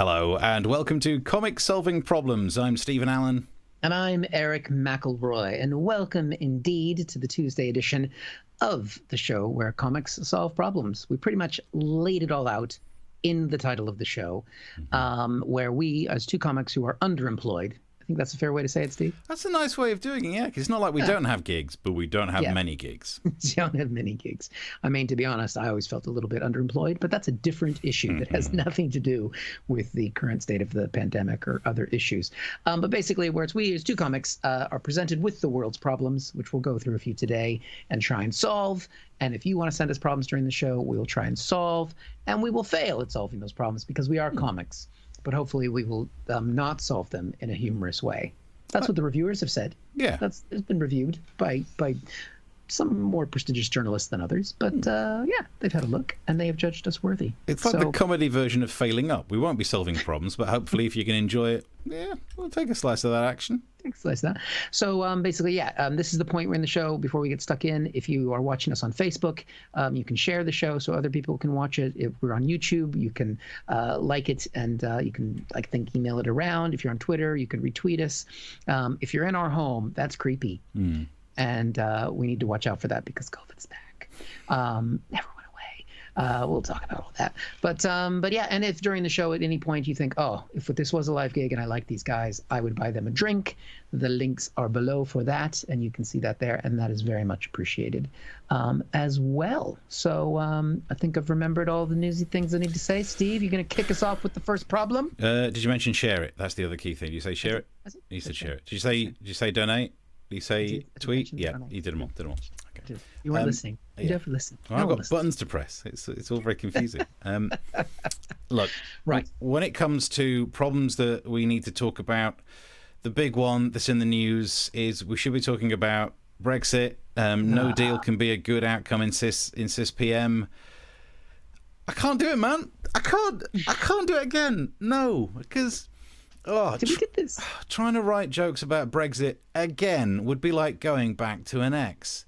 Hello, and welcome to Comic Solving Problems. I'm Stephen Allen. And I'm Eric McElroy, and welcome indeed to the Tuesday edition of the show where comics solve problems. We pretty much laid it all out in the title of the show, where we, as two comics who are underemployed, I think that's a fair way to say it, Steve. That's a nice way of doing it, yeah, because it's not like we don't have gigs, but we don't have many gigs. We don't have many gigs. I mean, to be honest, I always felt a little bit underemployed, but that's a different issue that has nothing to do with the current state of the pandemic or other issues. But basically, where it's we as two comics are presented with the world's problems, which we'll go through a few today and try and solve. And if you want to send us problems during the show, we will try and solve, and we will fail at solving those problems because we are comics. But hopefully we will not solve them in a humorous way. That's what the reviewers have said. Yeah. It's been reviewed by some more prestigious journalists than others. But they've had a look, and they have judged us worthy. It's like the comedy version of failing up. We won't be solving problems, but hopefully if you can enjoy it, we'll take a slice of that action. So basically, this is the point we're in the show. Before we get stuck in, if you are watching us on Facebook, you can share the show so other people can watch it. If we're on YouTube, you can like it, and you can, email it around. If you're on Twitter, you can retweet us. If you're in our home, that's creepy. And we need to watch out for that because COVID's back. Never went away. We'll talk about all that. But yeah, and if during the show at any point you think, oh, if this was a live gig and I like these guys, I would buy them a drink. The links are below for that, and you can see that there, and that is very much appreciated as well. So I think I've remembered all the newsy things I need to say. Steve, you're going to kick us off with the first problem? Did you mention share it? That's the other key thing. Did you say share it? You said share it. Did you say donate? Did you say tweet? Yeah, you did them all. Okay. You weren't listening. You don't have to listen. Well, I've got buttons to press. It's all very confusing. Look, right. When it comes to problems that we need to talk about, the big one that's in the news is we should be talking about Brexit. No deal can be a good outcome in cis PM. I can't do it, man. I can't do it again. No, because... Did we get this? Trying to write jokes about Brexit again would be like going back to an ex.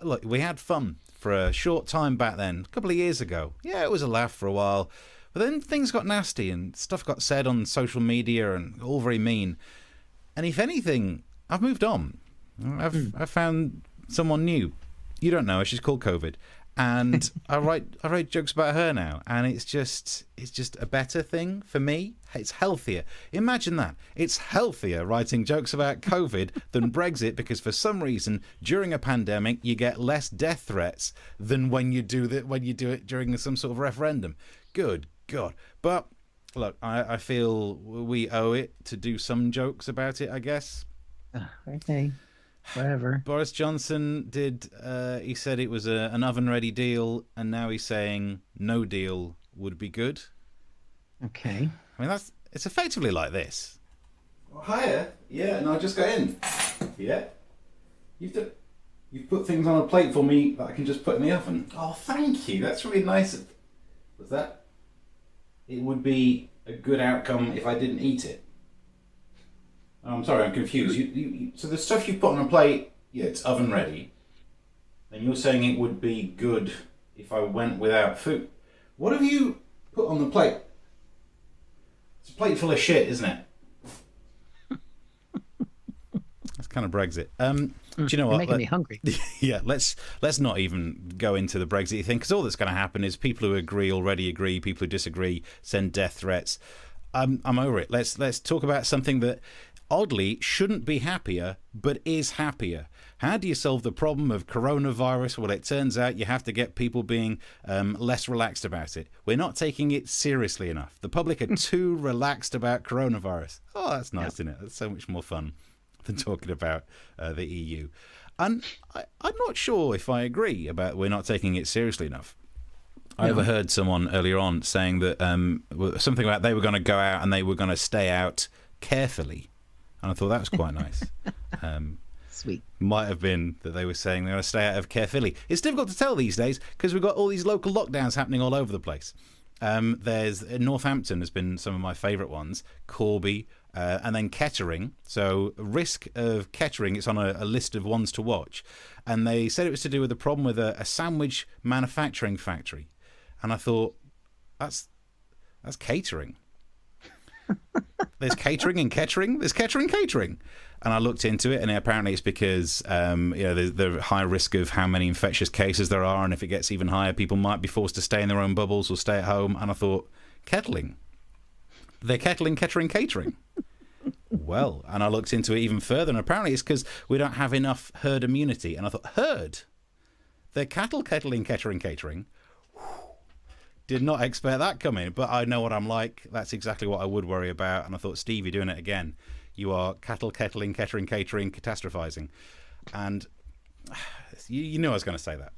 Look, we had fun for a short time back then, a couple of years ago. Yeah, it was a laugh for a while. But then things got nasty and stuff got said on social media and all very mean. And if anything, I've moved on. I've found someone new. You don't know her. She's called COVID. And I write jokes about her now, and it's just a better thing for me. It's healthier. Imagine that. It's healthier writing jokes about COVID than Brexit, because for some reason during a pandemic you get less death threats than when you do it during some sort of referendum. Good God. But look, I feel we owe it to do some jokes about it, I guess. Okay. Whatever. Boris Johnson did, he said it was an oven-ready deal, and now he's saying no deal would be good. Okay. I mean, it's effectively like this. Oh, hiya. Yeah, no, I just got in. Yeah. You've put things on a plate for me that I can just put in the oven. Oh, thank you. That's really nice. Was that? It would be a good outcome if I didn't eat it. I'm sorry, I'm confused. So the stuff you put on a plate, it's oven ready. And you're saying it would be good if I went without food. What have you put on the plate? It's a plate full of shit, isn't it? That's kind of Brexit. Do you know what? You're making me hungry. Yeah, let's not even go into the Brexit thing, because all that's going to happen is people who agree already agree, people who disagree send death threats. I'm over it. Let's talk about something that oddly shouldn't be happier, but is happier. How do you solve the problem of coronavirus? Well, it turns out you have to get people being less relaxed about it. We're not taking it seriously enough. The public are too relaxed about coronavirus. Oh, that's nice, isn't it? That's so much more fun than talking about the EU. And I'm not sure if I agree about we're not taking it seriously enough. I overheard someone earlier on saying that something about they were going to go out and they were going to stay out carefully. And I thought that was quite nice. Sweet. Might have been that they were saying they're going to stay out of carefully. It's difficult to tell these days because we've got all these local lockdowns happening all over the place. There's Northampton has been some of my favourite ones, Corby, and then Kettering. So risk of Kettering, it's on a list of ones to watch. And they said it was to do with the problem with a sandwich manufacturing factory. And I thought, that's catering. there's catering and catering. There's catering. And I looked into it, and apparently it's because there's the high risk of how many infectious cases there are, and if it gets even higher, people might be forced to stay in their own bubbles or stay at home. And I thought, kettling. They're kettling, catering. Well, and I looked into it even further, and apparently it's because we don't have enough herd immunity. And I thought, herd? They're kettling, catering. Did not expect that coming, but I know what I'm like. That's exactly what I would worry about. And I thought, Steve, you're doing it again. You are kettling, catering, catastrophizing. And you knew I was going to say that.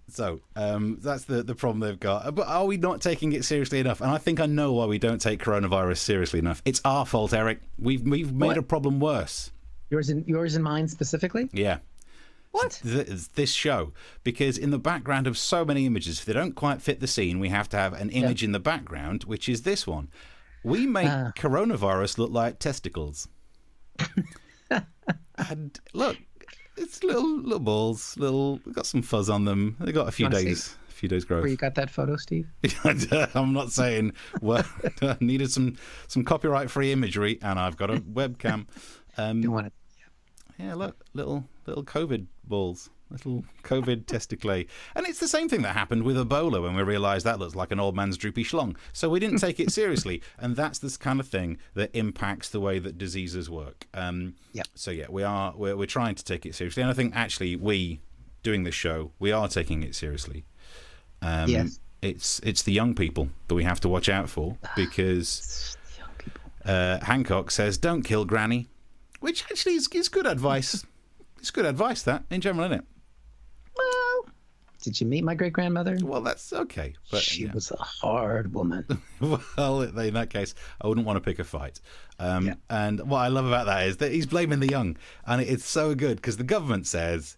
So that's the problem they've got. But are we not taking it seriously enough? And I think I know why we don't take coronavirus seriously enough. It's our fault, Eric. We've made a problem worse. Yours and mine specifically? Yeah. What? This show. Because in the background of so many images, if they don't quite fit the scene, we have to have an image in the background, which is this one. We make coronavirus look like testicles. And look, it's little balls, we've got some fuzz on them. They got a few days growth. Where you got that photo, Steve? I'm not saying. Well, I needed some copyright-free imagery, and I've got a webcam. You want it? Yeah, look, little COVID balls, little COVID testiculae. And it's the same thing that happened with Ebola when we realised that looks like an old man's droopy schlong. So we didn't take it seriously. And that's this kind of thing that impacts the way that diseases work. So, yeah, we're trying to take it seriously. And I think, actually, we, doing this show, we are taking it seriously. Yes. It's the young people that we have to watch out for, because Hancock says, don't kill Granny. Which actually is good advice. It's good advice, that, in general, isn't it? Well, did you meet my great-grandmother? Well, that's okay. But she was a hard woman. Well, in that case, I wouldn't want to pick a fight. And what I love about that is that he's blaming the young. And it's so good, because the government says,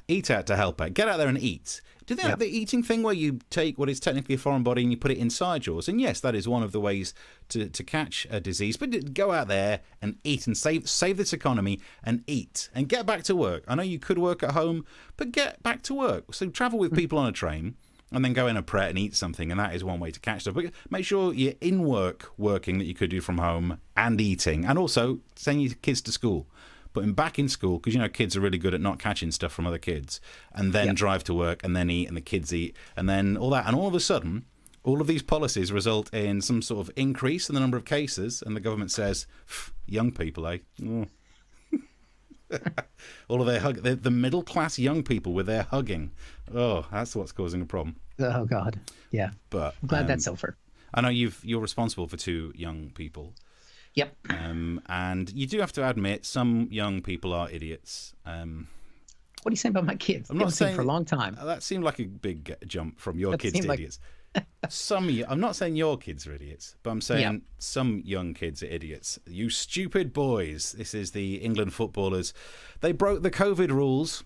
eat out to help out. Get out there and eat. Do they have the eating thing where you take what is technically a foreign body and you put it inside yours? And yes, that is one of the ways to catch a disease. But go out there and eat and save this economy and eat and get back to work. I know you could work at home, but get back to work. So travel with people on a train and then go in a Pret and eat something. And that is one way to catch stuff. But make sure you're in working that you could do from home and eating. And also send your kids to school. Put him back in school, because, kids are really good at not catching stuff from other kids, and then drive to work, and then eat, and the kids eat, and then all that. And all of a sudden, all of these policies result in some sort of increase in the number of cases, and the government says, young people, eh? Oh. All of their the middle-class young people with their hugging. Oh, that's what's causing a problem. Oh, God. Yeah. But I'm glad that's over. I know you're responsible for 2 young people. Yep. And you do have to admit, some young people are idiots. What are you saying about my kids? I'm not saying for a long time. That seemed like a big jump from your kids to idiots. I'm not saying your kids are idiots, but I'm saying some young kids are idiots. You stupid boys. This is the England footballers. They broke the COVID rules.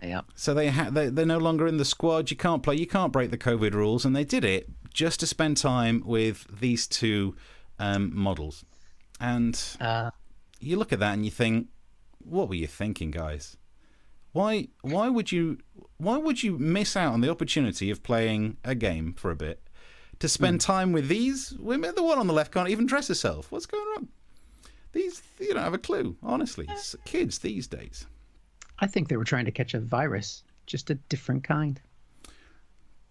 Yeah. So they're no longer in the squad. You can't play. You can't break the COVID rules, and they did it just to spend time with these 2 models. And you look at that and you think, what were you thinking, guys? Why would you miss out on the opportunity of playing a game for a bit to spend time with these women? The one on the left can't even dress herself. What's going on? These, you don't have a clue, honestly. Kids these days. I think they were trying to catch a virus, just a different kind.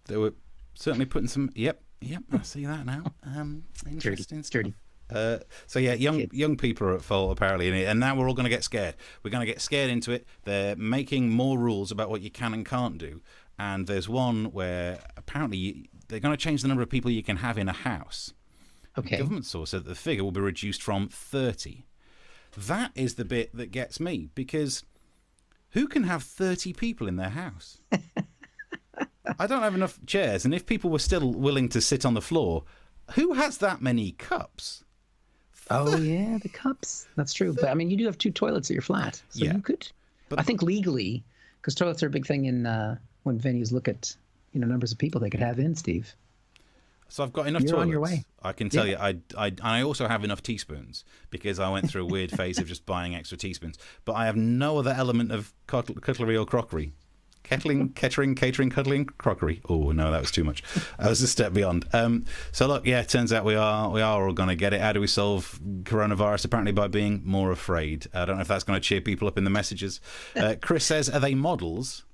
They were certainly putting some. Yep. I see that now. Interesting. Sturdy. So yeah, young people are at fault apparently, and now we're all going to get scared. We're going to get scared into it. They're making more rules about what you can and can't do, and there's one where apparently they're going to change the number of people you can have in a house. Okay. The government source said that the figure will be reduced from 30. That is the bit that gets me, because who can have 30 people in their house? I don't have enough chairs, and if people were still willing to sit on the floor, who has that many cups? Oh, yeah, the cups. That's true. But, I mean, you do have 2 toilets at your flat. So you could. But I think legally, because toilets are a big thing in when venues look at, numbers of people they could have in, Steve. So I've got enough toilets. You're on your way. I can tell you, I also have enough teaspoons, because I went through a weird phase of just buying extra teaspoons. But I have no other element of cutlery or crockery. Kettling, catering, cuddling, crockery. Oh no, that was too much. That was a step beyond. So look, yeah, it turns out we are all going to get it. How do we solve coronavirus? Apparently by being more afraid. I don't know if that's going to cheer people up in the messages. Chris says, are they models?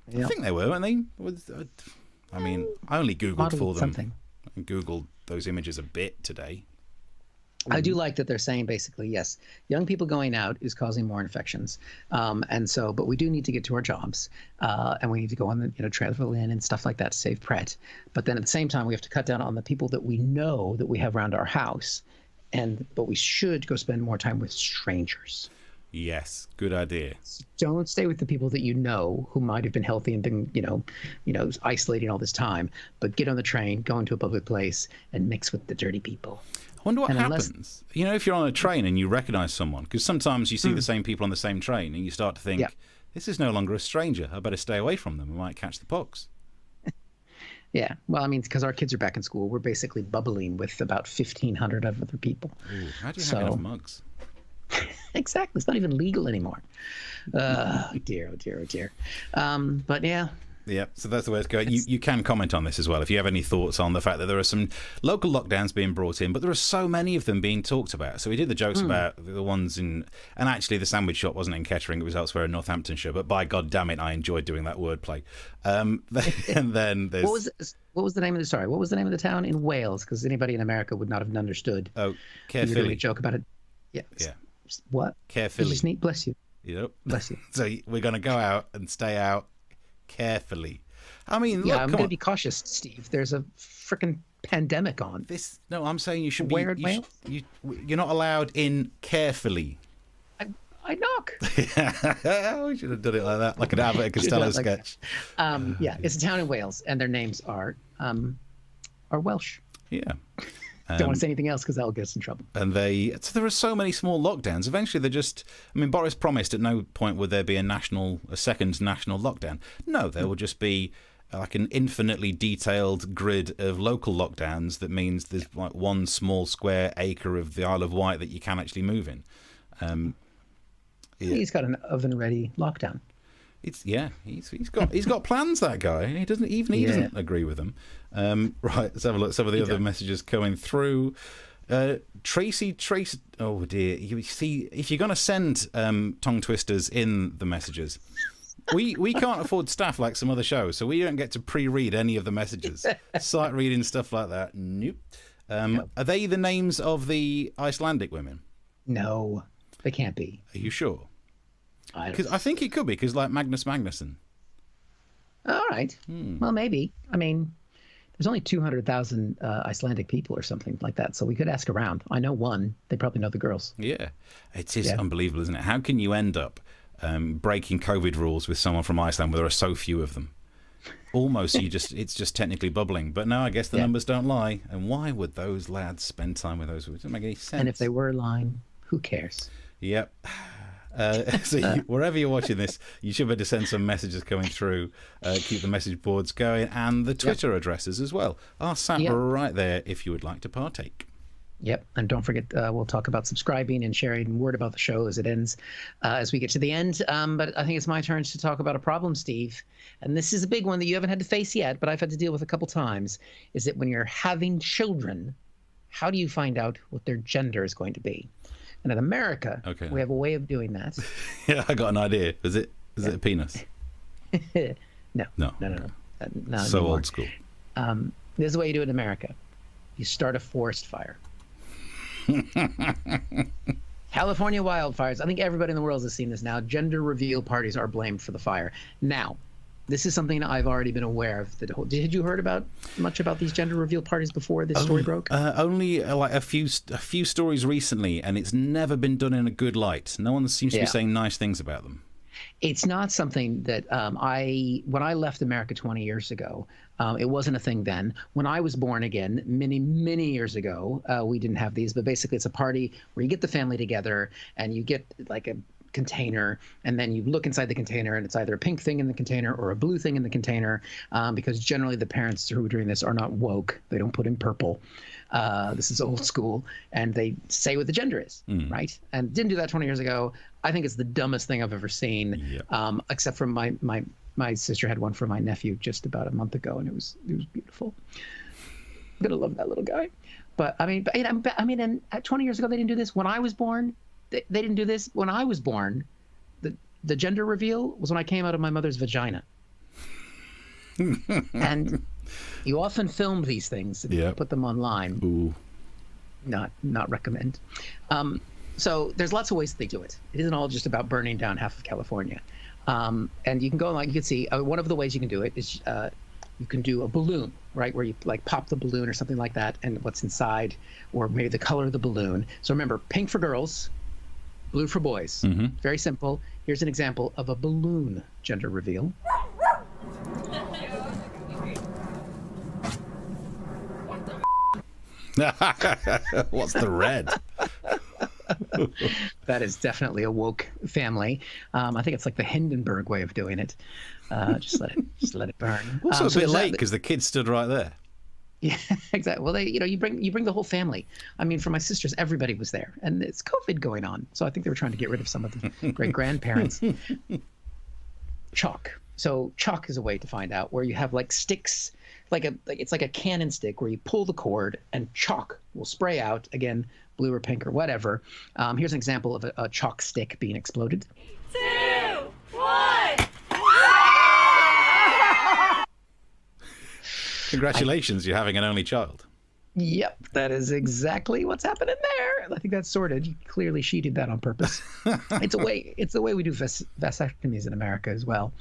Yep. I think they were, weren't they? I mean, I only Googled for them. Something. I Googled those images a bit today. I do like that they're saying basically, yes, young people going out is causing more infections. But we do need to get to our jobs and we need to go on the, travel in and stuff like that to save Pret. But then at the same time, we have to cut down on the people that we know that we have around our house. But we should go spend more time with strangers. Yes, good idea. Don't stay with the people that you know who might have been healthy and been, isolating all this time. But get on the train, go into a public place, and mix with the dirty people. I wonder what happens. If you're on a train and you recognize someone, because sometimes you see the same people on the same train and you start to think, this is no longer a stranger. I better stay away from them. I might catch the pox. Yeah. Well, I mean, because our kids are back in school, we're basically bubbling with about 1,500 other people. Ooh, how do you have enough mugs? Exactly. It's not even legal anymore. Oh, dear. But yeah. Yeah, so that's the way it's going. You can comment on this as well if you have any thoughts on the fact that there are some local lockdowns being brought in, but there are so many of them being talked about. So we did the jokes about the ones in, and actually the sandwich shop wasn't in Kettering, it was elsewhere in Northamptonshire, but by God damn it, I enjoyed doing that wordplay. And then there's... What was the name of the town in Wales? Because anybody in America would not have understood. Oh, Caerphilly. You're doing a joke about it. Yeah. What? Caerphilly. Bless you. Yep. Bless you. So we're going to go out and stay out carefully. I mean, yeah, look, I'm going to be cautious, Steve. There's a freaking pandemic on. No, I'm saying you should Where be. You're not allowed in carefully. I knock. We should have done it like that, like an Abbott and Costello sketch. Yeah, it's a town in Wales, and their names are Welsh. Yeah. Don't want to say anything else because that'll get us in trouble. And so there are so many small lockdowns. Eventually, Boris promised at no point would there be a second national lockdown. No, there will just be like an infinitely detailed grid of local lockdowns that means there's like one small square acre of the Isle of Wight that you can actually move in. He's got an oven-ready lockdown. He's got plans, that guy. He doesn't agree with them. Right, let's have a look. Some of the other messages coming through. Tracy. Oh dear. You see, if you're going to send tongue twisters in the messages, we can't afford staff like some other shows, so we don't get to pre-read any of the messages. Sight reading stuff like that. Nope. Are they the names of the Icelandic women? No, they can't be. Are you sure? Because I think it could be, because like Magnus Magnusson. All right. Well, maybe. I mean, there's only 200,000 Icelandic people or something like that, so we could ask around. I know one. They probably know the girls. Yeah. It is unbelievable, isn't it? How can you end up breaking COVID rules with someone from Iceland where there are so few of them? Almost, it's just technically bubbling. But no, I guess the numbers don't lie. And why would those lads spend time with those? It doesn't make any sense. And if they were lying, who cares? Yep. Wherever you're watching this, you should be able to send some messages coming through. Keep the message boards going, and the Twitter addresses as well are sat right there if you would like to partake. Yep, and don't forget, we'll talk about subscribing and sharing word about the show as it ends, as we get to the end. But I think it's my turn to talk about a problem, Steve. And this is a big one that you haven't had to face yet, but I've had to deal with a couple times, is that when you're having children, how do you find out what their gender is going to be? And in America, we have a way of doing that. Yeah, I got an idea. Is it a penis? No. Not so anymore. Old school. This is the way you do it in America. You start a forest fire. California wildfires. I think everybody in the world has seen this now. Gender reveal parties are blamed for the fire. Now, this is something I've already been aware of. Had you heard much about these gender reveal parties before this story broke? Only like a few stories recently, and it's never been done in a good light. No one seems to be saying nice things about them. It's not something that when I left America 20 years ago, it wasn't a thing then. When I was born again, many, many years ago, we didn't have these, but basically it's a party where you get the family together and you get like a container, and then you look inside the container and it's either a pink thing in the container or a blue thing in the container, because generally the parents who are doing this are not woke. They don't put in purple. This is old school, and they say what the gender is, right? And didn't do that 20 years ago. I think it's the dumbest thing I've ever seen, except from my my sister had one for my nephew just about a month ago, and it was beautiful. I'm gonna love that little guy. But I mean, and 20 years ago they didn't do this. When I was born, they didn't do this. When I was born, the gender reveal was when I came out of my mother's vagina. And you often film these things and put them online. Ooh. Not recommend. So there's lots of ways they do it. It isn't all just about burning down half of California. And you can go online, you can see one of the ways you can do it is you can do a balloon, right? Where you like pop the balloon or something like that, and what's inside, or maybe the color of the balloon. So remember, pink for girls, blue for boys. Mm-hmm. Very simple. Here's an example of a balloon gender reveal. What's the red? That is definitely a woke family. I think it's like the Hindenburg way of doing it. Just let it burn. Also a bit late because the kids stood right there. Yeah, exactly. Well, you bring the whole family. I mean, for my sisters, everybody was there, and it's COVID going on, so I think they were trying to get rid of some of the great grandparents. Chalk. So chalk is a way to find out where you have like sticks, it's like a cannon stick where you pull the cord and chalk will spray out, again, blue or pink or whatever. Here's an example of a chalk stick being exploded. 2, 1. Congratulations, you're having an only child. Yep, that is exactly what's happening there. I think that's sorted. Clearly, she did that on purpose. It's the way we do vasectomies in America as well.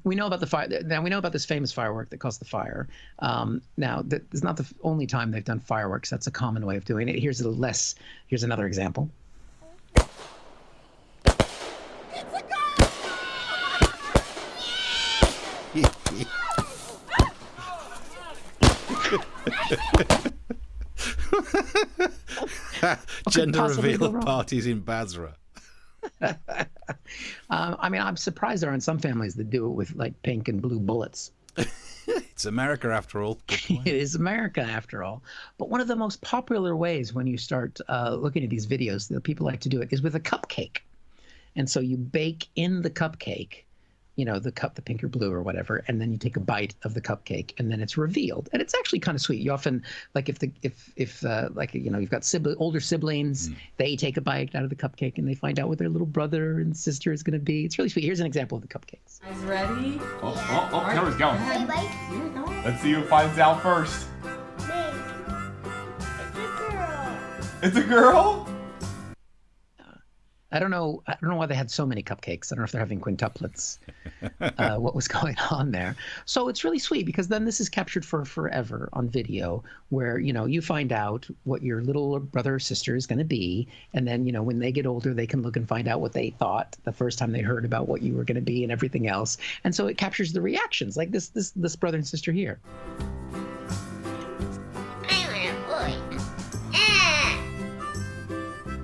We know about the fire. Now we know about this famous firework that caused the fire. Now that is not the only time they've done fireworks. That's a common way of doing it. Here's another example. Gender reveal parties in Basra. I mean, I'm surprised there aren't some families that do it with like pink and blue bullets. It's America after all. It is America after all. But one of the most popular ways when you start looking at these videos that people like to do it is with a cupcake. And so you bake in the cupcake, the pink or blue or whatever, and then you take a bite of the cupcake, and then it's revealed, and it's actually kind of sweet. You often like if you've got older siblings, they take a bite out of the cupcake, and they find out what their little brother and sister is going to be. It's really sweet. Here's an example of the cupcakes. Guys ready? Oh, Noah's going. Yeah, go. Let's see who finds out first. It's a girl. I don't know why they had so many cupcakes. I don't know if they're having quintuplets. What was going on there? So it's really sweet because then this is captured for forever on video where, you find out what your little brother or sister is going to be. And then, when they get older, they can look and find out what they thought the first time they heard about what you were going to be and everything else. And so it captures the reactions like this brother and sister here.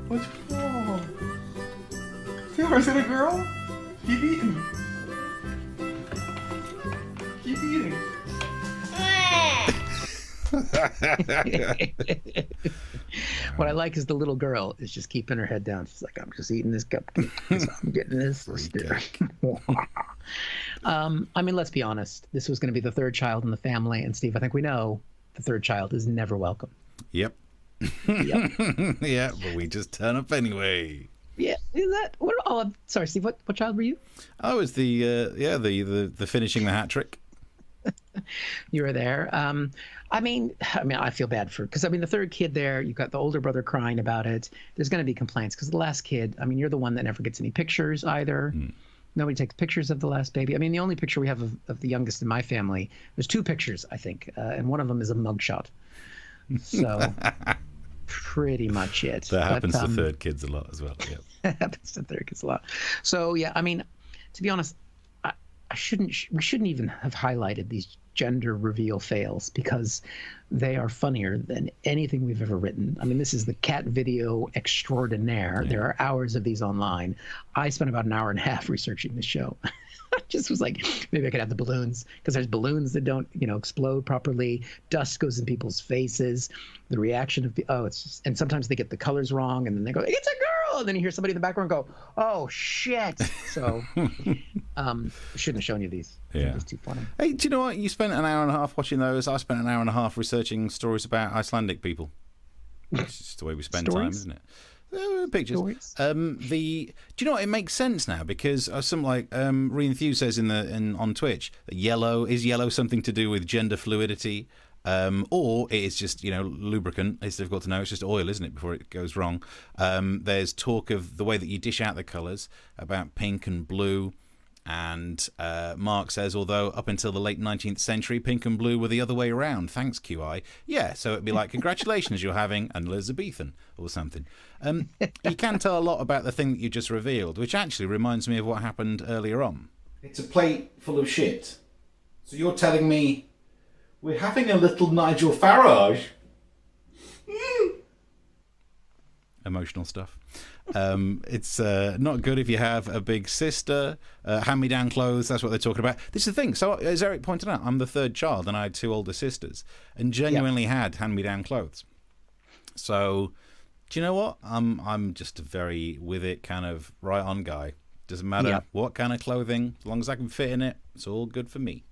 What's wrong? Is it a girl? Keep eating. Keep eating. What I like is the little girl is just keeping her head down. She's like, I'm just eating this cupcake. I'm getting this. I mean, let's be honest. This was going to be the third child in the family. And Steve, I think we know the third child is never welcome. Yep. Yep. Yeah, but we just turn up anyway. Yeah, is that what? Oh, I'm sorry, Steve. What child were you? I was the finishing the hat trick. You were there. I mean, I feel bad because the third kid there, you've got the older brother crying about it. There's going to be complaints because the last kid. You're the one that never gets any pictures either. Nobody takes pictures of the last baby. The only picture we have of the youngest in my family, there's 2 pictures, I think, and one of them is a mugshot. So. Pretty much it. That happens to third kids a lot as well. Yeah. That happens to third kids a lot. So yeah, to be honest, we shouldn't even have highlighted these gender reveal fails because they are funnier than anything we've ever written. This is the cat video extraordinaire. Yeah. There are hours of these online. I spent about an hour and a half researching this show. I just was like, maybe I could have the balloons because there's balloons that don't, explode properly. Dust goes in people's faces. The reaction of it's just, and sometimes they get the colors wrong, and then they go, "It's a girl! oh, and then you hear somebody in the background go, oh shit. So shouldn't have shown you these. Yeah. It was too funny. Hey, do you know what? You spent an hour and a half watching those. I spent an hour and a half researching stories about Icelandic people. It's just the way we spend time, isn't it? Pictures. Do you know what? It makes sense now because something like Rian Thew says on Twitch that yellow something to do with gender fluidity, or it is just lubricant. It's difficult to know. It's just oil, isn't it? Before it goes wrong. There's talk of the way that you dish out the colours about pink and blue. And Mark says, although up until the late 19th century, pink and blue were the other way around. Thanks, QI. Yeah, so it'd be like, congratulations, you're having an Elizabethan or something. You can tell a lot about the thing that you just revealed, which actually reminds me of what happened earlier on. It's a plate full of shit. So you're telling me we're having a little Nigel Farage? Emotional stuff. It's not good if you have a big sister. Hand-me-down clothes, that's what they're talking about. This is the thing. So as Eric pointed out, I'm the third child and I had two older sisters and genuinely had hand-me-down clothes. So do you know what? I'm just a very with it kind of right on guy. Doesn't matter what kind of clothing, as long as I can fit in it, it's all good for me.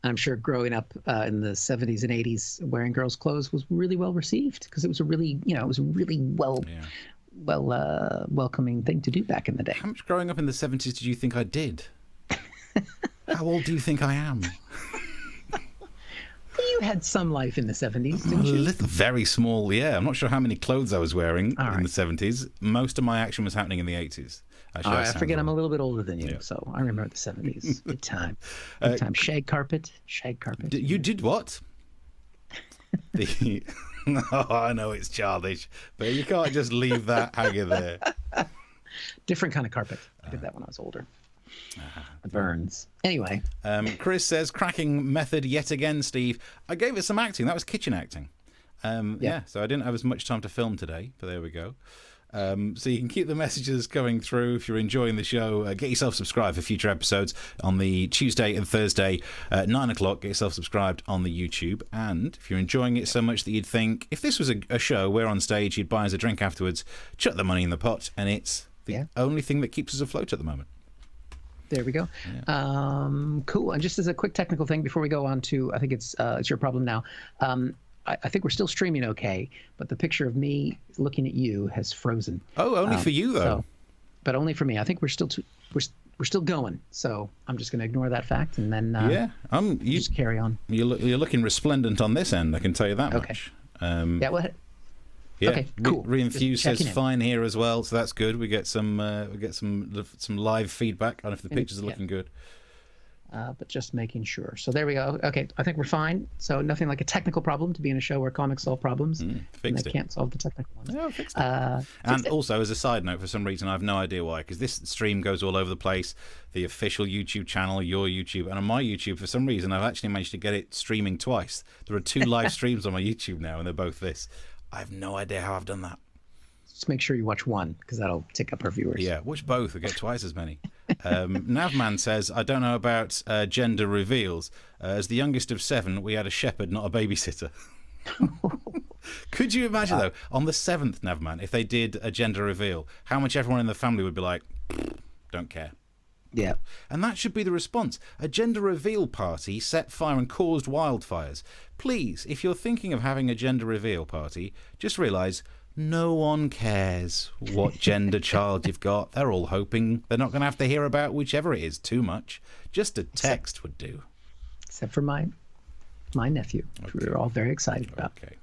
I'm sure growing up in the 70s and 80s, wearing girls' clothes was really well received because it was a really, welcoming thing to do back in the day. How much growing up in the 70s did you think I did? How old do you think I am? You had some life in the 70s, didn't you? Very small, yeah. I'm not sure how many clothes I was wearing in the 70s. Most of my action was happening in the 80s. Actually, I forget I'm a little bit older than you, so I remember the 70s. Good time. Good time. Shag carpet. You did what? I know it's childish, but you can't just leave that hanging there. Different kind of carpet. I did that when I was older. It burns. Anyway. Chris says, cracking method yet again, Steve. I gave it some acting. That was kitchen acting. So I didn't have as much time to film today, but there we go. So you can keep the messages coming through if you're enjoying the show. Get yourself subscribed for future episodes on the Tuesday and Thursday at 9 o'clock. Get yourself subscribed on the YouTube. And if you're enjoying it so much that you'd think, if this was a show, we're on stage, you'd buy us a drink afterwards, chuck the money in the pot, and it's the only thing that keeps us afloat at the moment. There we go. Yeah. Cool. And just as a quick technical thing before we go on to, I think it's your problem now. I think we're still streaming okay, but the picture of me looking at you has frozen. Oh, only for you though. But only for me. I think we're still going. So I'm just going to ignore that fact and then just carry on. You're looking resplendent on this end. I can tell you that much. Yeah. Okay. Cool. Rian Thew says fine here as well, so that's good. We get some live feedback on if the pictures are looking good. But just making sure. So there we go. Okay, I think we're fine. So nothing like a technical problem to be in a show where comics solve problems. Fixed it. Can't solve the technical ones. Yeah, fixed it. And also, as a side note, for some reason, I have no idea why, because this stream goes all over the place. The official YouTube channel, your YouTube, and on my YouTube, for some reason, I've actually managed to get it streaming twice. There are 2 live streams on my YouTube now, and they're both this. I have no idea how I've done that. Just make sure you watch one, because that'll tick up our viewers. Yeah, watch both. I get twice as many. Navman says, I don't know about gender reveals. As the youngest of 7, we had a shepherd, not a babysitter. Could you imagine, though, on the 7th, Navman, if they did a gender reveal, how much everyone in the family would be like, don't care. Yeah. And that should be the response. A gender reveal party set fire and caused wildfires. Please, if you're thinking of having a gender reveal party, just realise no one cares what gender child you've got. They're all hoping they're not going to have to hear about whichever it is too much. Just a text would do. Except for my nephew, which we were all very excited about. Okay.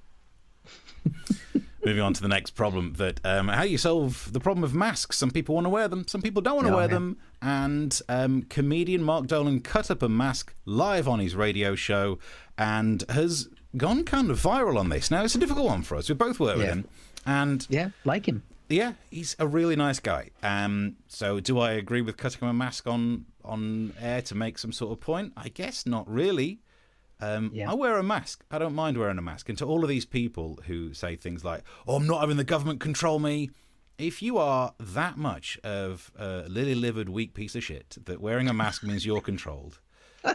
Moving on to the next problem, that how you solve the problem of masks. Some people want to wear them, some people don't want to wear them. And comedian Mark Dolan cut up a mask live on his radio show and has gone kind of viral on this. Now, it's a difficult one for us. We both work with him. And like him. Yeah, he's a really nice guy. So do I agree with cutting him a mask on air to make some sort of point? I guess not really. I wear a mask. I don't mind wearing a mask. And to all of these people who say things like, oh, I'm not having the government control me. If you are that much of a lily-livered, weak piece of shit that wearing a mask means you're controlled,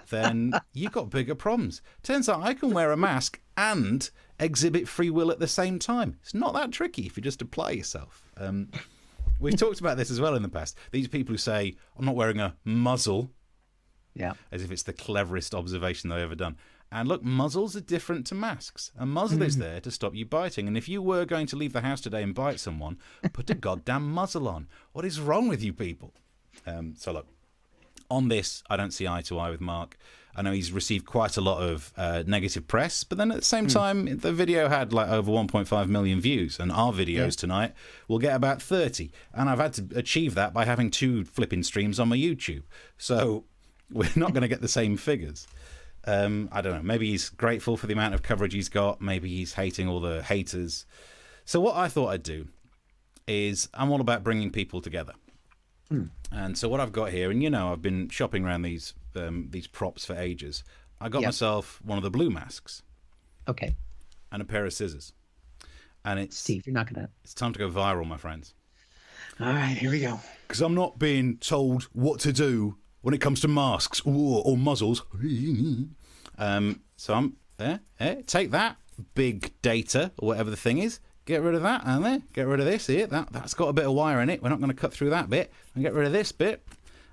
then you've got bigger problems. Turns out I can wear a mask and exhibit free will at the same time. It's not that tricky if you just apply yourself. We've talked about this as well in the past. These people who say, I'm not wearing a muzzle, as if it's the cleverest observation they've ever done. And look, muzzles are different to masks. A muzzle is there to stop you biting. And if you were going to leave the house today and bite someone, put a goddamn muzzle on. What is wrong with you people? So look, on this, I don't see eye to eye with Mark. I know he's received quite a lot of negative press, but then at the same time, the video had like over 1.5 million views, and our videos tonight will get about 30. And I've had to achieve that by having 2 flipping streams on my YouTube. So we're not going to get the same figures. I don't know. Maybe he's grateful for the amount of coverage he's got. Maybe he's hating all the haters. So what I thought I'd do is I'm all about bringing people together. And so what I've got here, and I've been shopping around these props for ages. I got myself one of the blue masks. Okay. And a pair of scissors. And Steve, you're not gonna. It's time to go viral, my friends. All right, here we go. Because I'm not being told what to do when it comes to masks or muzzles. So I'm there. Take that, big data or whatever the thing is. Get rid of that, and there. Get rid of this here. That's got a bit of wire in it. We're not going to cut through that bit. And get rid of this bit.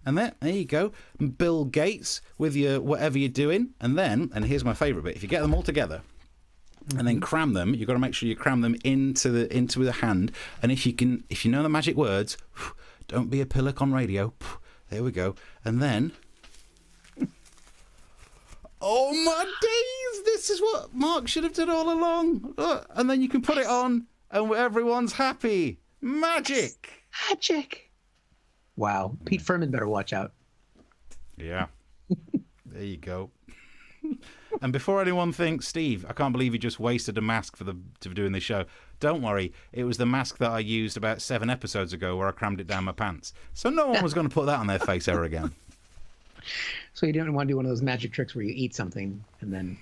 And there you go. Bill Gates with your whatever you're doing. And then, and here's my favourite bit. If you get them all together and then cram them, you've got to make sure you cram them into the hand. And if you know the magic words, don't be a pillock on radio. There we go. And then, oh my days, this is what Mark should have done all along. And then you can put it on and everyone's happy. Magic. Magic. Wow. Pete Furman better watch out. Yeah. There you go. And before anyone thinks, Steve, I can't believe you just wasted a mask for doing this show. Don't worry. It was the mask that I used about 7 episodes ago where I crammed it down my pants. So no one was going to put that on their face ever again. So you don't want to do one of those magic tricks where you eat something and then...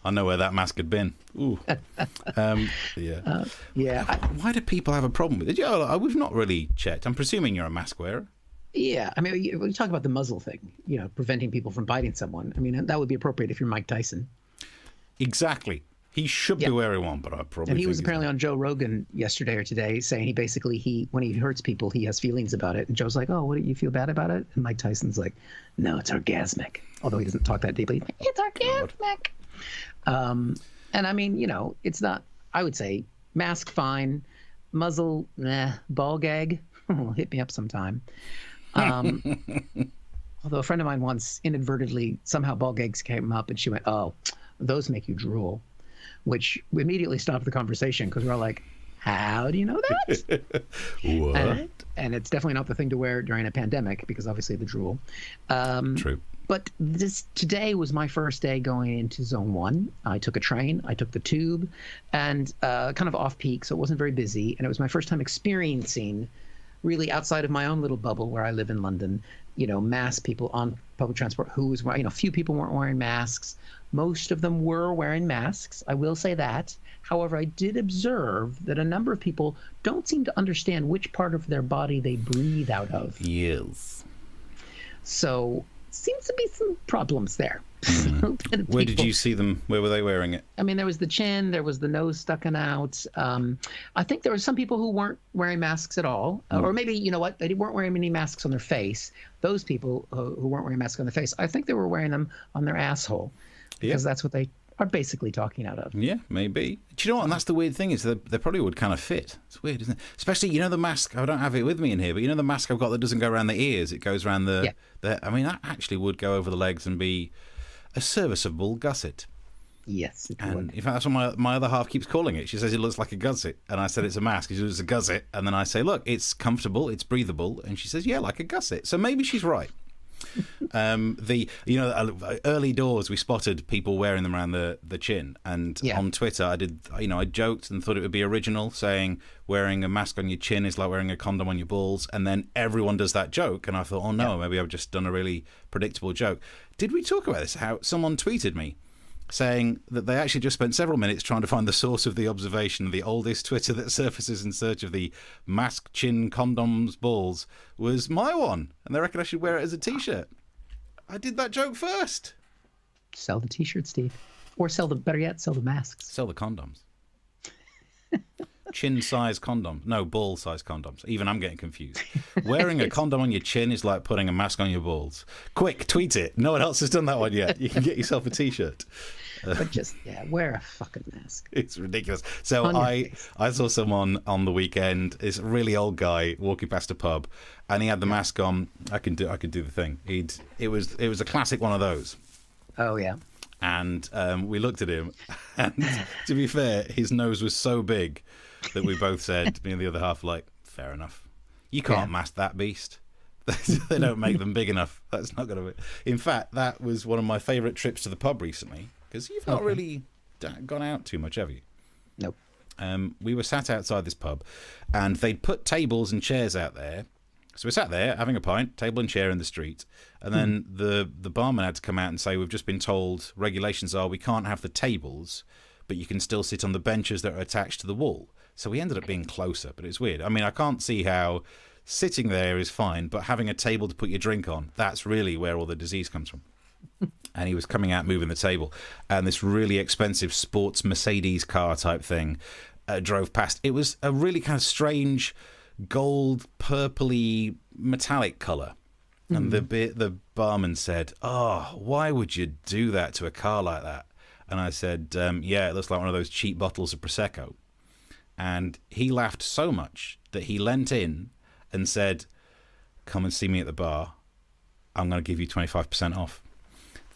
I know where that mask had been. Ooh. Why do people have a problem with it? We've not really checked. I'm presuming you're a mask wearer. Yeah. I mean, when you talk about the muzzle thing, preventing people from biting someone, I mean, that would be appropriate if you're Mike Tyson. Exactly. He should be wearing one, but I probably. And he was apparently on Joe Rogan yesterday or today saying when he hurts people, he has feelings about it. And Joe's like, oh, what do you feel bad about it? And Mike Tyson's like, no, it's orgasmic. Although he doesn't talk that deeply. It's orgasmic. And I mean, it's not, I would say mask, fine, muzzle, ball gag, hit me up sometime. Although a friend of mine once inadvertently, somehow ball gags came up and she went, oh, those make you drool, which immediately stopped the conversation because we're all like, how do you know that? What? And it's definitely not the thing to wear during a pandemic because obviously the drool. True. But today was my first day going into Zone 1. I took a train, I took the tube, and kind of off-peak, so it wasn't very busy. And it was my first time experiencing, really outside of my own little bubble where I live in London, mass people on public transport who was wearing, few people weren't wearing masks. Most of them were wearing masks, I will say that. However, I did observe that a number of people don't seem to understand which part of their body they breathe out of. Yes. So... seems to be some problems there. Where did you see them? Where were they wearing it? I mean, there was the chin, there was the nose sticking out. I think there were some people who weren't wearing masks at all. Or maybe, you know what, they weren't wearing any masks on their face. Those people who weren't wearing masks on their face, I think they were wearing them on their asshole. Because that's what they are basically talking out of. Yeah, maybe. Do you know what? And that's the weird thing is they probably would kind of fit. It's weird, isn't it? Especially, the mask. I don't have it with me in here, but the mask I've got that doesn't go around the ears. It goes around the. I mean, that actually would go over the legs and be a serviceable gusset. Yes, it would. And in fact, that's what my other half keeps calling it. She says it looks like a gusset, and I said it's a mask. She says it's a gusset, and then I say, look, it's comfortable, it's breathable, and she says, yeah, like a gusset. So maybe she's right. Early doors we spotted people wearing them around the chin, and on Twitter I joked and thought it would be original, saying wearing a mask on your chin is like wearing a condom on your balls, and then everyone does that joke, and I thought, oh no, maybe I've just done a really predictable joke. Did we talk about this? How someone tweeted me saying that they actually just spent several minutes trying to find the source of the observation. The oldest Twitter that surfaces in search of the mask, chin, condoms, balls was my one, and they reckon I should wear it as a t-shirt. I did that joke first. Sell the t-shirt, Steve. Or better yet, sell the masks. Sell the condoms. chin-size condoms. No, ball-size condoms. Even I'm getting confused. Wearing a condom on your chin is like putting a mask on your balls. Quick, tweet it. No one else has done that one yet. You can get yourself a T-shirt. But just, wear a fucking mask. It's ridiculous. So I saw someone on the weekend, this really old guy walking past a pub, and he had the mask on. I could do the thing. It was a classic one of those. Oh, yeah. And we looked at him, and to be fair, his nose was so big that we both said, me and the other half, like, fair enough. You can't mask that beast. They don't make them big enough. That's not going to be. In fact, that was one of my favourite trips to the pub recently, because you've not really gone out too much, have you? Nope. We were sat outside this pub, and they'd put tables and chairs out there. So we sat there having a pint, table and chair in the street, and then the barman had to come out and say, we've just been told regulations are we can't have the tables, but you can still sit on the benches that are attached to the wall. So we ended up being closer, but it's weird. I mean, I can't see how sitting there is fine, but having a table to put your drink on, that's really where all the disease comes from. And he was coming out moving the table, and this really expensive sports Mercedes car type thing drove past. It was a really kind of strange gold purpley metallic color, and the barman said, "Oh, why would you do that to a car like that?" And I said, "Yeah, it looks like one of those cheap bottles of Prosecco." And he laughed so much that he leant in and said, "Come and see me at the bar. I'm going to give you 25% off."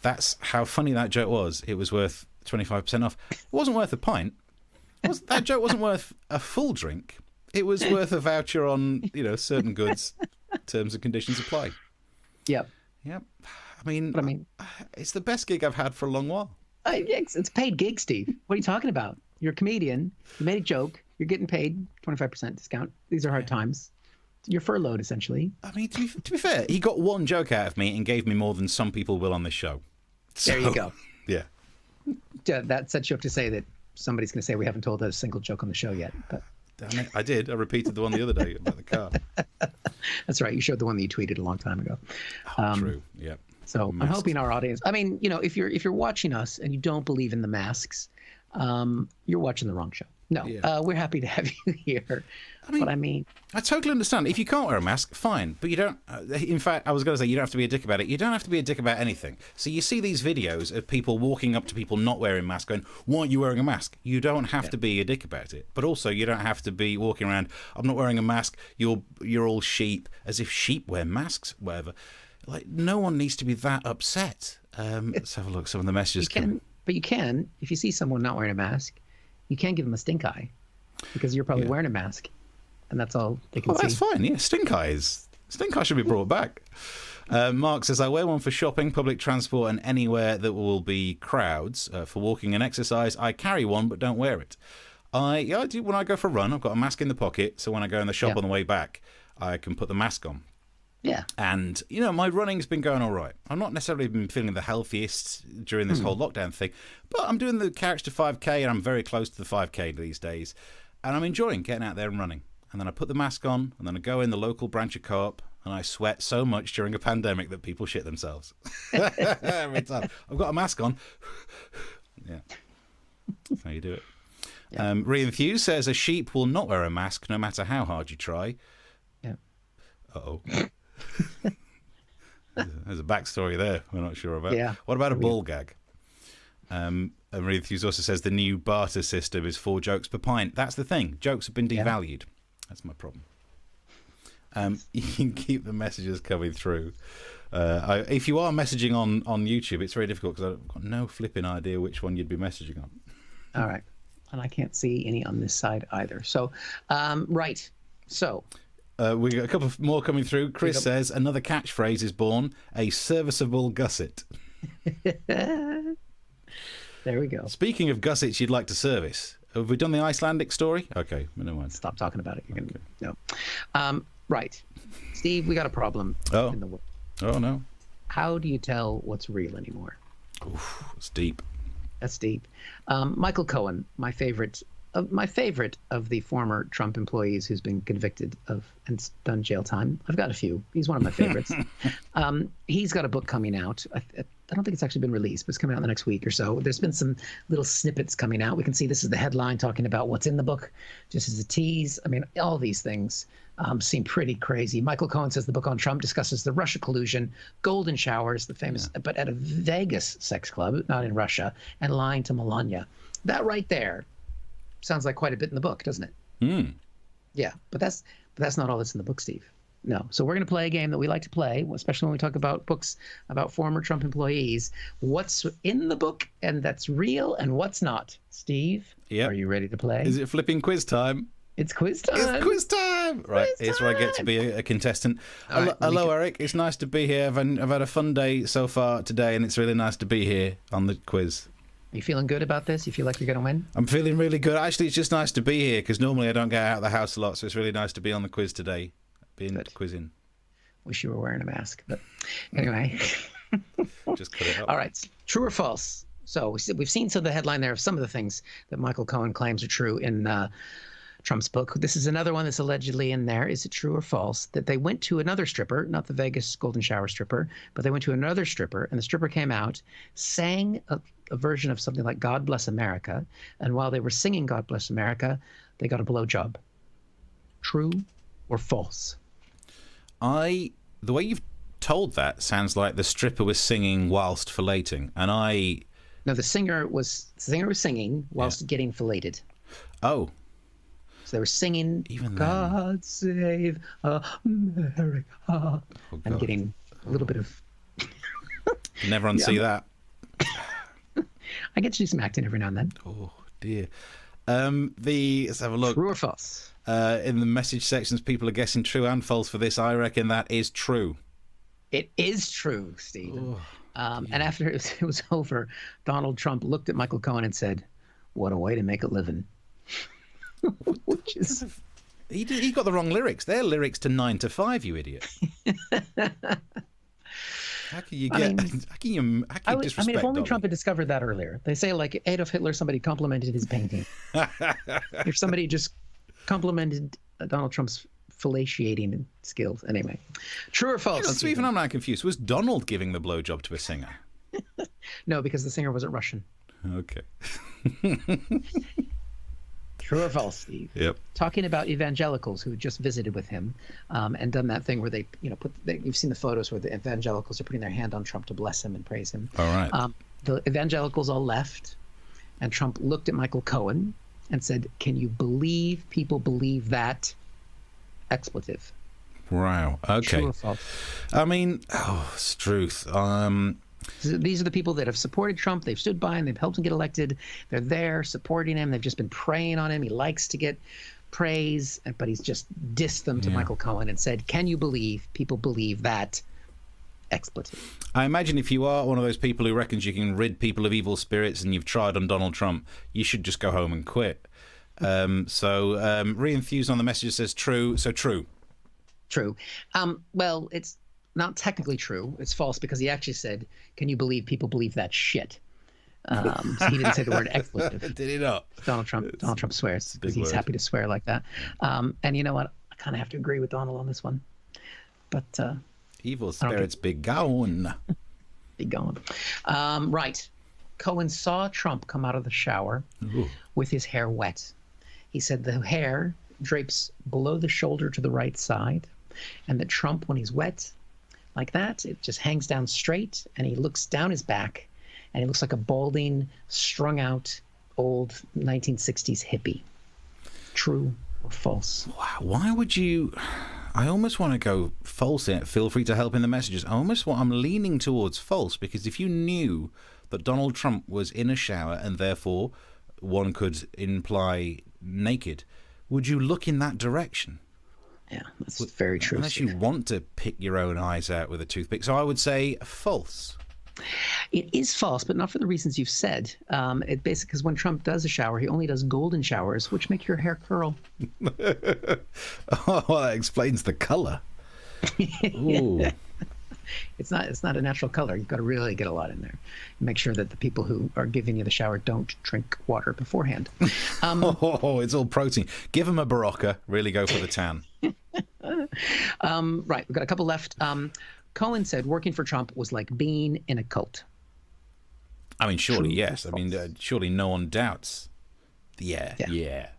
That's how funny that joke was. It was worth 25% off. It wasn't worth a pint. That joke wasn't worth a full drink. It was worth a voucher on, certain goods. Terms and conditions apply. Yep. Yep. I mean, it's the best gig I've had for a long while. It's a paid gig, Steve. What are you talking about? You're a comedian. You made a joke. You're getting paid 25% discount. These are hard times. You're furloughed, essentially. I mean, to be fair, he got one joke out of me and gave me more than some people will on this show. So, there you go. Yeah. That sets you up to say that somebody's going to say we haven't told a single joke on the show yet. But damn it, I did. I repeated the one the other day about the car. That's right. You showed the one that you tweeted a long time ago. True. Yeah. So I'm hoping our audience. I mean, if you're watching us and you don't believe in the masks, you're watching the wrong show. No, we're happy to have you here. I totally understand. If you can't wear a mask, fine. But you don't. In fact, I was going to say you don't have to be a dick about it. You don't have to be a dick about anything. So you see these videos of people walking up to people not wearing masks, going, "Why aren't you wearing a mask?" You don't have to be a dick about it. But also, you don't have to be walking around, "I'm not wearing a mask. You're all sheep," as if sheep wear masks, whatever. Like, no one needs to be that upset. Let's have a look. Some of the messages But you can, if you see someone not wearing a mask, you can give them a stink eye because you're probably wearing a mask, and that's all they can see. That's fine. Yeah, stink eye should be brought back. Mark says, I wear one for shopping, public transport, and anywhere that will be crowds. For walking and exercise, I carry one but don't wear it. I do when I go for a run. I've got a mask in the pocket, so when I go in the shop on the way back, I can put the mask on. Yeah. And, my running's been going all right. I've not necessarily been feeling the healthiest during this whole lockdown thing, but I'm doing the character 5K, and I'm very close to the 5K these days. And I'm enjoying getting out there and running. And then I put the mask on, and then I go in the local branch of Co-op, and I sweat so much during a pandemic that people shit themselves. Every time. I've got a mask on. Yeah. That's how you do it. Yeah. Re-Enthuse says, a sheep will not wear a mask no matter how hard you try. Yeah. Uh-oh. There's a backstory there we're not sure about. Yeah. What about a ball gag? And Re-Enthuse also says the new barter system is 4 jokes per pint. That's the thing. Jokes have been devalued. That's my problem. You can keep the messages coming through. If you are messaging on YouTube, it's very difficult because I've got no flipping idea which one you'd be messaging on. All right. And I can't see any on this side either. So, right. So... we got a couple more coming through. Chris says, another catchphrase is born, a serviceable gusset. There we go. Speaking of gussets you'd like to service, have we done the Icelandic story? Okay, never mind. Stop talking about it. You're no. Right. Steve, we got a problem in the world. Oh, no. How do you tell what's real anymore? Oof, it's deep. That's deep. Michael Cohen, my favorite my favorite of the former Trump employees who's been convicted of and done jail time. I've got a few. He's one of my favorites. He's got a book coming out. I don't think it's actually been released, but it's coming out in the next week or so. There's been some little snippets coming out. We can see this is the headline talking about what's in the book, just as a tease. I mean, all these things seem pretty crazy. Michael Cohen says the book on Trump discusses the Russia collusion, golden showers, the famous, but at a Vegas sex club, not in Russia, and lying to Melania. That right there sounds like quite a bit in the book, doesn't it? Yeah, but that's not all that's in the book, Steve. No. So we're going to play a game that we like to play, especially when we talk about books about former Trump employees. What's in the book and that's real and what's not? Steve, are you ready to play? Is it flipping quiz time? It's quiz time. It's quiz time. Right, it's where I get to be a contestant. Hello, Eric. It's nice to be here. I've had a fun day so far today, and it's really nice to be here on the quiz. Are you feeling good about this? You feel like you're going to win? I'm feeling really good. Actually, it's just nice to be here because normally I don't get out of the house a lot, so it's really nice to be on the quiz today. Quizzing. Wish you were wearing a mask, but anyway. Just cut it up. All right. True or false? So we've seen some of the headline there of some of the things that Michael Cohen claims are true in Trump's book. This is another one that's allegedly in there. Is it true or false that they went to another stripper, not the Vegas golden shower stripper, but they went to another stripper, and the stripper came out, sang a version of something like God Bless America, and while they were singing God Bless America, they got a blowjob. True or false? The way you've told that sounds like the stripper was singing whilst filleting, and No, the singer was singing whilst getting filleted. Oh. So they were singing God Save America. And getting a little bit of... Never unsee that. I get to do some acting every now and then. Oh, dear. Let's have a look. True or false? In the message sections, people are guessing true and false for this. I reckon that is true. It is true, Stephen. And after it was over, Donald Trump looked at Michael Cohen and said, "What a way to make a living." Which is... He got the wrong lyrics. They're lyrics to 9 to 5, you idiot. How can you disrespect if only Donald? Trump had discovered that earlier. They say, like, Adolf Hitler, somebody complimented his painting. If somebody just complimented Donald Trump's fellatiating skills. Anyway, true or false? Stephen, I'm not confused. Was Donald giving the blowjob to a singer? No, because the singer wasn't Russian. Okay. True or false, Steve? Yep. Talking about evangelicals who just visited with him and done that thing where they, you've seen the photos where the evangelicals are putting their hand on Trump to bless him and praise him. All right. The evangelicals all left, and Trump looked at Michael Cohen and said, "Can you believe people believe that?" Expletive. Wow. Okay. True or false? I mean, it's truth. These are the people that have supported Trump. They've stood by him. They've helped him get elected. They're there supporting him. They've just been praying on him. He likes to get praise, but he's just dissed them to Michael Cohen and said, "Can you believe people believe that?" Expletive. I imagine if you are one of those people who reckons you can rid people of evil spirits and you've tried on Donald Trump, you should just go home and quit. Re-enthused on the message says true, so true. True. Well, it's not technically true. It's false because he actually said, "Can you believe people believe that shit?" So he didn't say the word expletive. Did he not? Donald Trump swears because he's happy to swear like that. And you know what? I kind of have to agree with Donald on this one. But evil spirits be gone. Be gone. Right. Cohen saw Trump come out of the shower with his hair wet. He said the hair drapes below the shoulder to the right side, and that Trump, when he's wet like that, it just hangs down straight, and he looks down his back, and he looks like a balding, strung out, old 1960s hippie. True or false? Wow, why would you... I almost want to go false here. Feel free to help in the messages. I'm leaning towards false, because if you knew that Donald Trump was in a shower and therefore one could imply naked, would you look in that direction? Yeah, that's very true. Unless you want to pick your own eyes out with a toothpick. So I would say false. It is false, but not for the reasons you've said. It basically, because when Trump does a shower, he only does golden showers, which make your hair curl. Oh, well, that explains the color. Ooh. It's not a natural color. You've got to really get a lot in there. Make sure that the people who are giving you the shower don't drink water beforehand. It's all protein. Give them a Barocca. Really go for the tan. Right, we've got a couple left. Cohen said working for Trump was like being in a cult. I mean, surely, True yes. or I mean, false? surely no one doubts. Yeah. Yeah.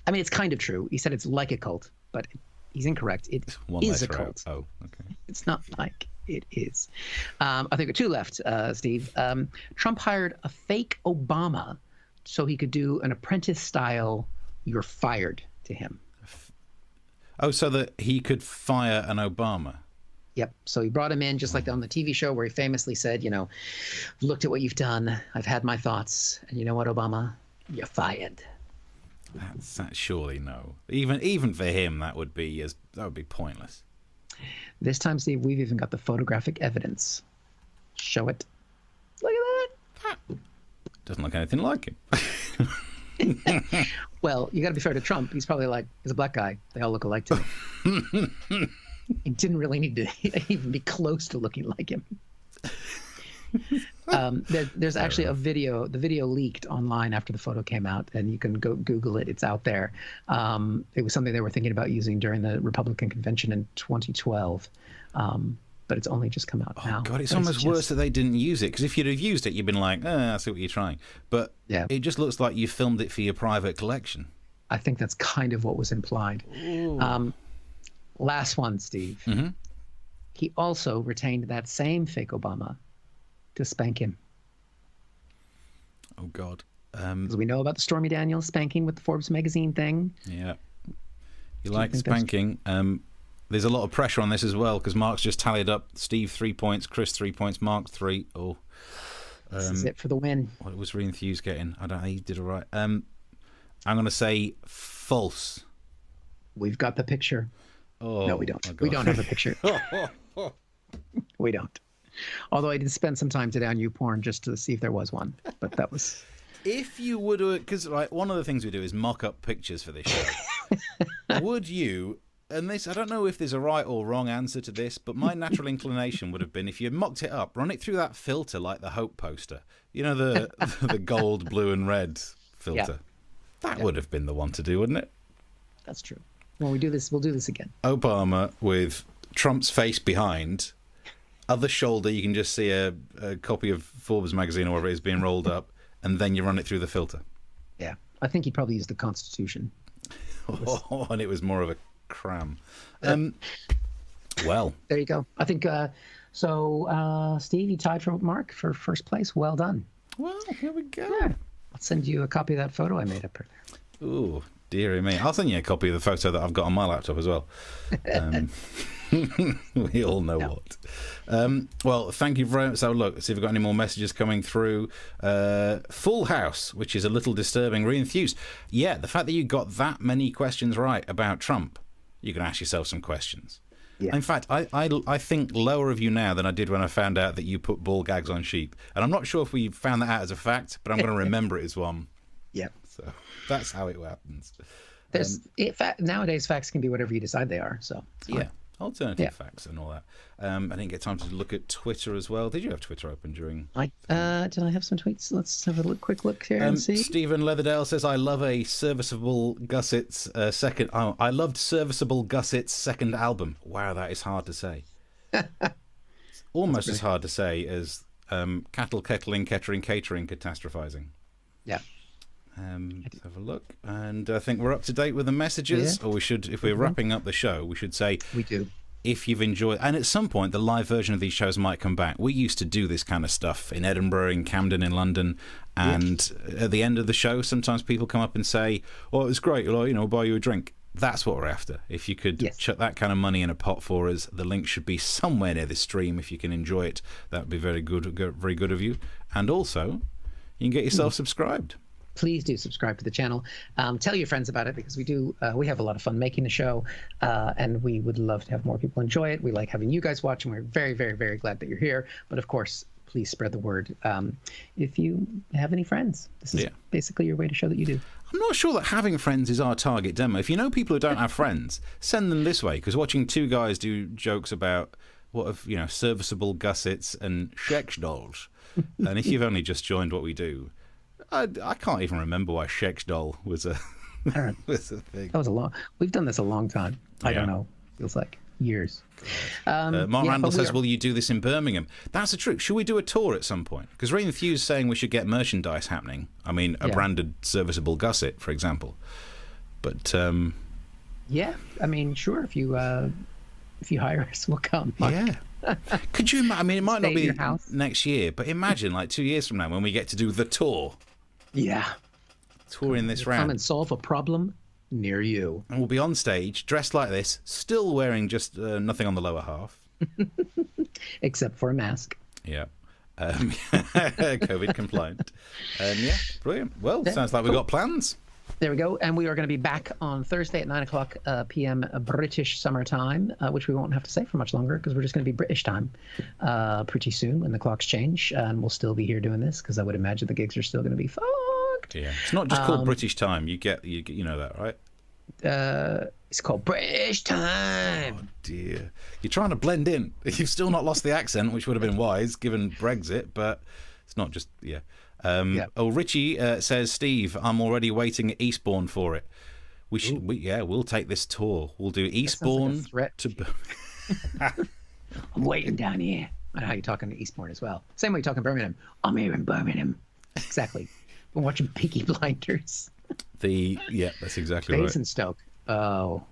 I mean, it's kind of true. He said it's like a cult, but he's incorrect. It One is a letter out. cult. Oh, okay. It's not like it is. I think we have two left, Steve. Trump hired a fake Obama so he could do an apprentice style "you're fired" to him. Oh, so that he could fire an Obama. Yep. So he brought him in just like on the TV show where he famously said, I've looked at what you've done. I've had my thoughts. And you know what, Obama? You're fired. That's surely no. Even for him, that would be pointless. This time, Steve, we've even got the photographic evidence. Show it. Look at that. Doesn't look anything like him. Well, you got to be fair to Trump. He's probably like, he's a black guy. They all look alike to me. He didn't really need to even be close to looking like him. There's actually a video. The video leaked online after the photo came out, and you can go Google it. It's out there. It was something they were thinking about using during the Republican convention in 2012. But it's only just come out now. God, it's But almost worse that they didn't use it, because if you'd have used it, you'd been like, I see what you're trying. But it just looks like you filmed it for your private collection. I think that's kind of what was implied. Last one, Steve. Mm-hmm. He also retained that same fake Obama to spank him. Oh, God. Because we know about the Stormy Daniels spanking with the Forbes magazine thing. Yeah. You like think that's- spanking. There's a lot of pressure on this as well, because Mark's just tallied up Steve 3 points, Chris 3 points, Mark 3. Oh. This is it for the win. What was Reenthused getting? I don't know. He did all right. I'm going to say false. We've got the picture. Oh, No, we don't. my God. We don't have a picture. We don't. Although I did spend some time today on YouPorn just to see if there was one. But that was... If you would, because one of the things we do is mock up pictures for this show. Would you, and this, I don't know if there's a right or wrong answer to this, but my natural inclination would have been, if you mocked it up, run it through that filter like the Hope poster. You know, the gold, blue and red filter. That would have been the one to do, wouldn't it? That's true. When we do this, we'll do this again. Obama with Trump's face behind. Other shoulder, you can just see a copy of Forbes magazine or whatever it is being rolled up, and then you run it through the filter. Yeah. I think he probably used the Constitution. And it was more of a cram. Well. There you go. I think, Steve, you tied for Mark for first place. Well done. Well, here we go. Yeah. I'll send you a copy of that photo I made up there. Ooh, dearie me. I'll send you a copy of the photo that I've got on my laptop as well. We all know what. Well, thank you very much. So, look, see if we've got any more messages coming through. Full House, which is a little disturbing. Reenthused. Yeah, the fact that you got that many questions right about Trump, you can ask yourself some questions. Yeah. In fact, I think lower of you now than I did when I found out that you put ball gags on sheep. And I'm not sure if we found that out as a fact, but I'm going to remember it as one. Yeah. So that's how it happens. Nowadays, facts can be whatever you decide they are. So yeah. Alternative facts and all that. I didn't get time to look at Twitter as well. Did you have Twitter open during? did I have some tweets? Let's have a quick look here and see. Stephen Leatherdale says, "I love a serviceable Gusset's second. Oh, I loved serviceable Gusset's second album. Wow, that is hard to say. It's almost as hard to say as cattle, kettling, kettering, catering, catastrophizing. Yeah. Let's have a look, and I think we're up to date with the messages. Or we should, if we're wrapping up the show, we should say we do. If you've enjoyed, and at some point the live version of these shows might come back. We used to do this kind of stuff in Edinburgh, in Camden, in London, and at the end of the show, sometimes people come up and say, "Oh, it was great. I'll buy you a drink." That's what we're after. If you could chuck that kind of money in a pot for us, the link should be somewhere near the stream. If you can enjoy it, that would be very good of you. And also, you can get yourself subscribed. Please do subscribe to the channel. Tell your friends about it, because we have a lot of fun making the show, and we would love to have more people enjoy it. We like having you guys watch, and we're very, very, very glad that you're here. But of course, please spread the word. If you have any friends, this is basically your way to show that you do. I'm not sure that having friends is our target demo. If you know people who don't have friends, send them this way, because watching two guys do jokes about what of serviceable gussets and Scheckstolls. And if you've only just joined what we do, I can't even remember why Scheckstoll was a was a thing. That was we've done this a long time. I don't know. Feels like years. Mark Randall says, will you do this in Birmingham? That's the truth. Should we do a tour at some point? Because Ray Fuse saying we should get merchandise happening. I mean, a branded serviceable gusset, for example. But yeah, I mean, sure. If you hire us, we'll come. Yeah. Could you? I mean, it might not be house. next year, but imagine like 2 years from now when we get to do the tour. Yeah. Touring this round. Come and solve a problem near you. And we'll be on stage dressed like this, still wearing just nothing on the lower half, except for a mask. Yeah. COVID compliant. Yeah, brilliant. Well, sounds like we've got plans. There we go. And we are going to be back on Thursday at 9 o'clock p.m. British summer time, which we won't have to say for much longer because we're just going to be British time pretty soon when the clocks change. And we'll still be here doing this because I would imagine the gigs are still going to be fucked. Yeah. It's not just called British time. You know that, right? It's called British time. Oh, dear. You're trying to blend in. You've still not lost the accent, which would have been wise given Brexit, but it's not just, yeah. Oh, Richie says, Steve, I'm already waiting at Eastbourne for it. We'll take this tour. We'll do Eastbourne to. I'm waiting down here. I know how you're talking to Eastbourne as well. Same way you're talking Birmingham. I'm here in Birmingham. Exactly. We're watching Peaky Blinders. That's exactly right. Basingstoke. Oh.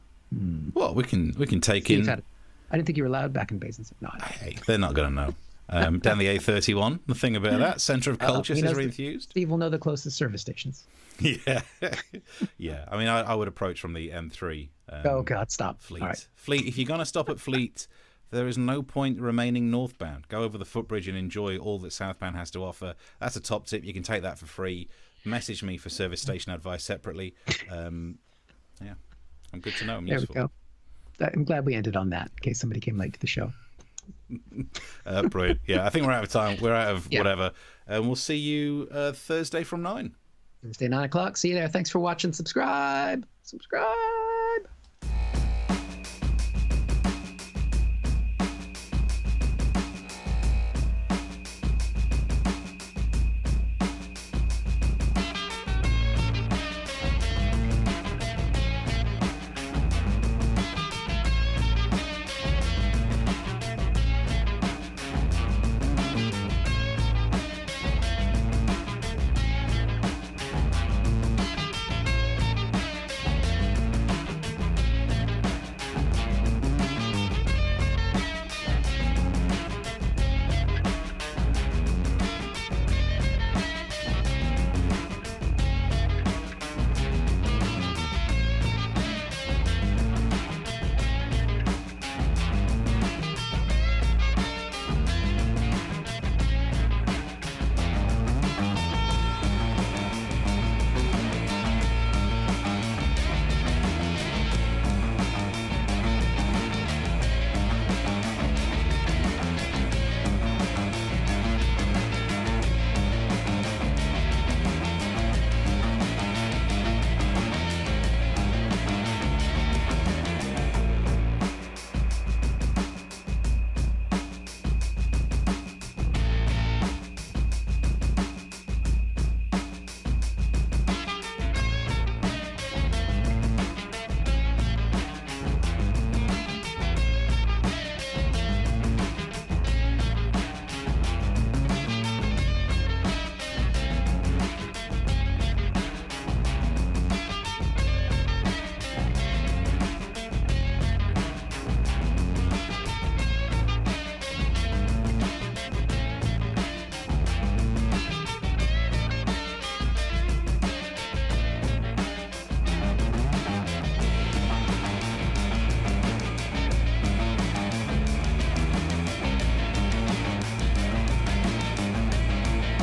Well, we can take Steve in. I didn't think you were allowed back in Basingstoke. No. Hey, they're not going to know. Down the A31, the thing about that centre of culture is refused. Steve will know the closest service stations. Yeah, yeah. I mean, I would approach from the M3. Oh God, stop. Fleet. Right. Fleet. If you're going to stop at Fleet, there is no point remaining northbound. Go over the footbridge and enjoy all that southbound has to offer. That's a top tip. You can take that for free. Message me for service station advice separately. Yeah, I'm good to know. I'm useful. There we go. I'm glad we ended on that in case somebody came late to the show. Brilliant. Yeah, I think we're out of time. We're out of whatever. And we'll see you Thursday from 9. Thursday, 9 o'clock. See you there. Thanks for watching. Subscribe.